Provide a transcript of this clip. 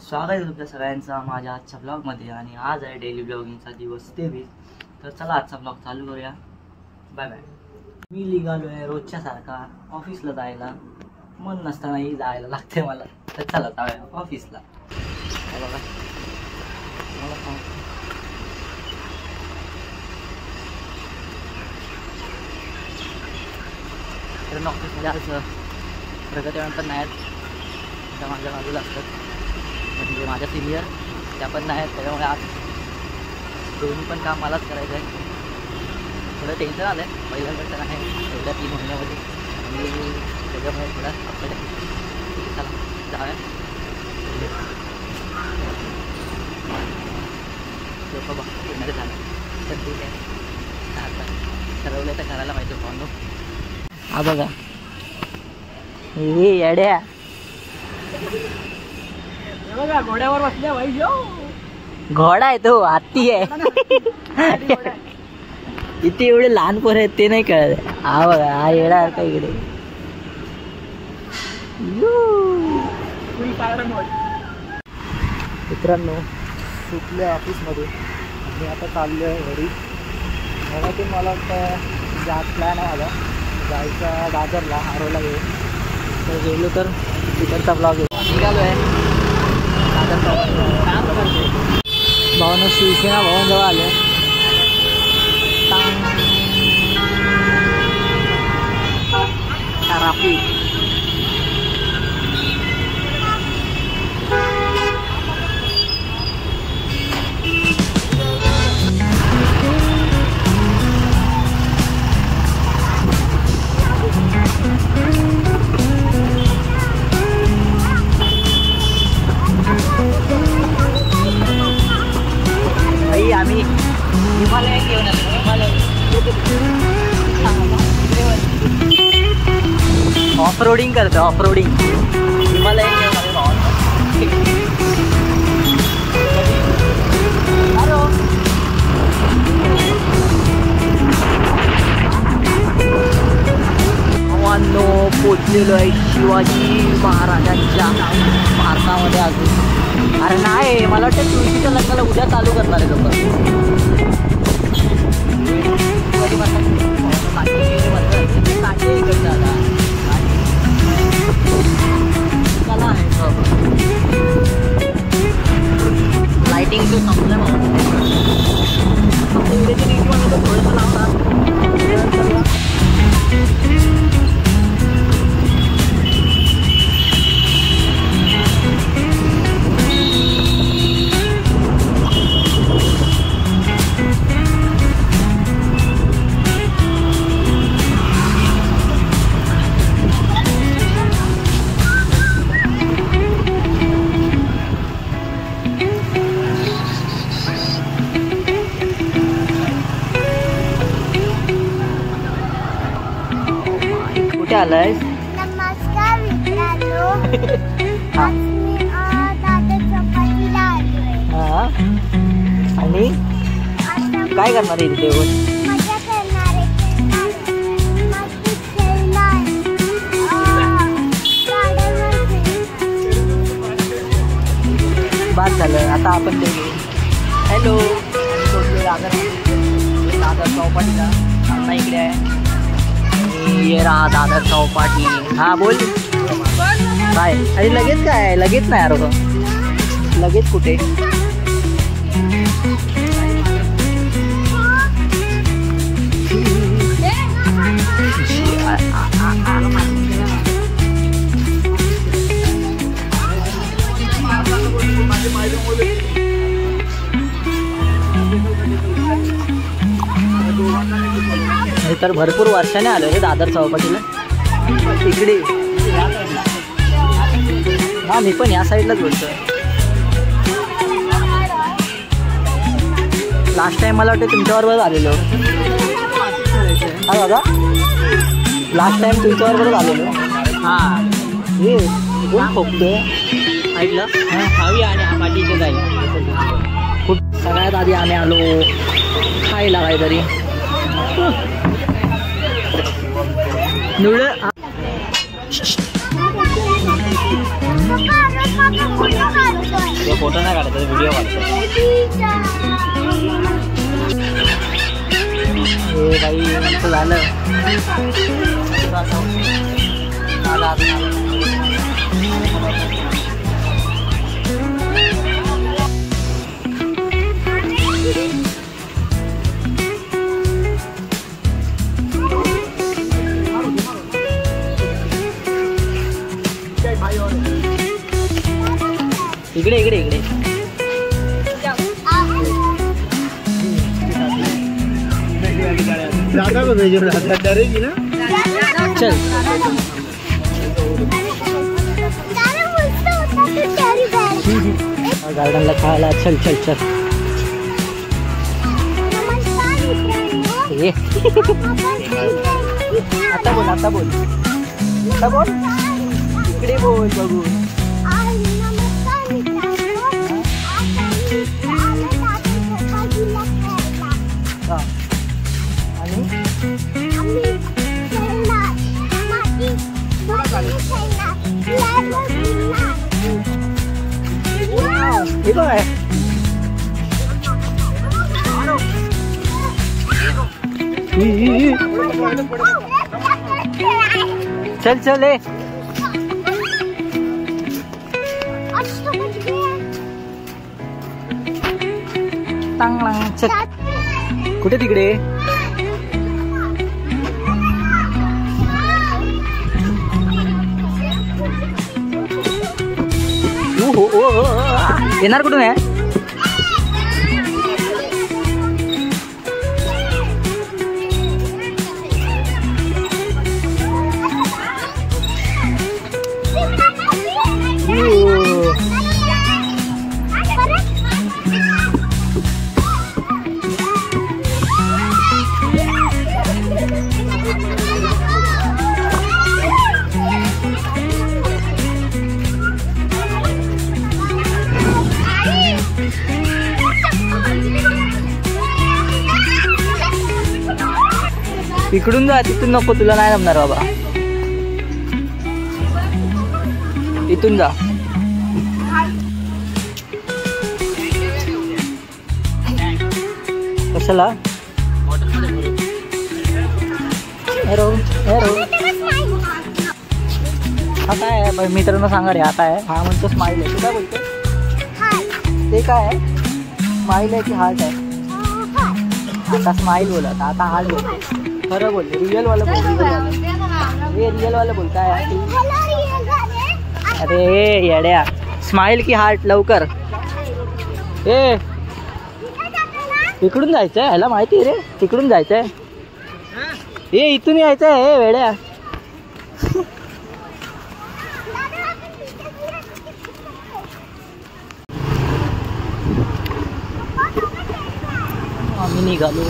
स्वागत आहे तुमच्या सगळ्यांचा माझ्या आजच्या ब्लॉगमध्ये. आणि आज आहे डेली ब्लॉगिंगचा दिवस 23. तर चला आजचा ब्लॉग चालू करूया. Bye bye. मी निघालो आहे रोजच्या सारखा ऑफिसला जायला. मन नसतानाही जायला लागते मला. तर चला जाऊया ऑफिसला. बघा मला कारण ऑफिसमध्ये आज प्रगतीनंतर नाही आहेत, त्या माझ्या बाजूला असतात. म्हणजे माझ्या सिनियर त्या पण नाही आहेत. त्याच्यामुळे आज दोन्ही पण काम मलाच करायचं आहे. थोडं टेन्शन आलं आहे पहिल्यांदा आहे एवढ्या 3 महिन्यामध्ये. आणि त्याच्यामुळे थोडा आपल्याला चला जाऊया. लोक बघतो येणारे झालं तर ठीक आहे. ठरवलं तर करायला पाहिजे फॉलो. हा बघा हे येड्या बघा घोड्यावर बसल्या भाई. घोडा आहे तो, हत्ती आहे. इथे एवढे लहान पोरं आहेत ते नाही कळत. हा बघा हा येडा का इकडे. मित्रांनो सुटले ऑफिसमध्ये आणि आता चाललो आहे घरी. घरातून मला वाटतं जात प्लॅन आहे माझा जायचा दादरला आरोला घेऊन. तर गेलो तर तिकडचा ब्लॉग निघालो आहे दादरचा. भावना शिवसेना भवनजवळ आलो आहे. ट्रॅफिक आम्ही हिमालय घेऊन आलो. हिमालय ऑफ रोडिंग करतो. ऑफ रोडिंग हिमालय घेऊन आलो. भावांनो पोचलेलो आहे शिवाजी महाराजांच्या भारतामध्ये अजून. अरे नाही मला वाटतं तुळशीच्या लग्नाला उद्या चालू करणार आहे लोक. लाइटिंग तो संपलं थोडंसं लावणार. कुठे आलाय? नमस्कार मित्रांनो. आज मी दादर चौपाटीला आलोय. हा आणि काय करणार आहे इथे येऊन? मजा करणार आहे. मस्ती खेळणार. बाद झालं. आता आपण ते हॅलो दादर चौपाटीला आता इकडे आहे. ये रहा दादर चौपाटी. हाँ बोल बाय. अरे लगेच काय लगेच नाही यार लगेच कुठे. तर भरपूर वर्षाने आलो रे दादर चौपाटीला. इकडे हा मी पण या साईडलाच बोलतो. लास्ट टाइम मला वाटतं तुमच्याबरोबर आलेलो. हा दादा लास्ट टाइम तुमच्याबरोबर आलेलो. हां हे कोण खोकतोय ऐकलं. हवी आणि हा पाठीचे जाईल. खूप सगळ्यात आधी आम्ही आलो खायला काहीतरी. नूडल तो फोटो नाही काढायचा, व्हिडिओ काढतो. हे बाई आमचं झालं. इकडे इकडे इकडे डरेगी ना. चल गार्डनला खायला. चल चल चल ये. आता बोल आता बोल आता बोल. इकडे बोल बघू. हे काय चल चल ए. चल कुठे तिकडे. येणार कुठून आहे. इकडून जा, तिथून नको, तुला नाही जमणार बाबा. इथून जा. कशाला. हेरो हेरो हा काय आहे मित्रांनो सांगा रे. आता आहे हा म्हणतो स्माइल आहे. तू काय बोलतो. ते काय आहे. स्माइल आहे की हार्ट आहे. आता स्माइल बोलत, आता हार्ट बोल. खरं बोल. रिअल वाला बोल. ये रिअल वाला बोल. काय आहे. अरे येड्या. स्माइल की हार्ट लवकर. ए इकडून जायचंय. ह्याला माहिती आहे रे. तिकडून जायचंय. ए इथून यायचंय. हे वेड्या. आम्ही निघालो.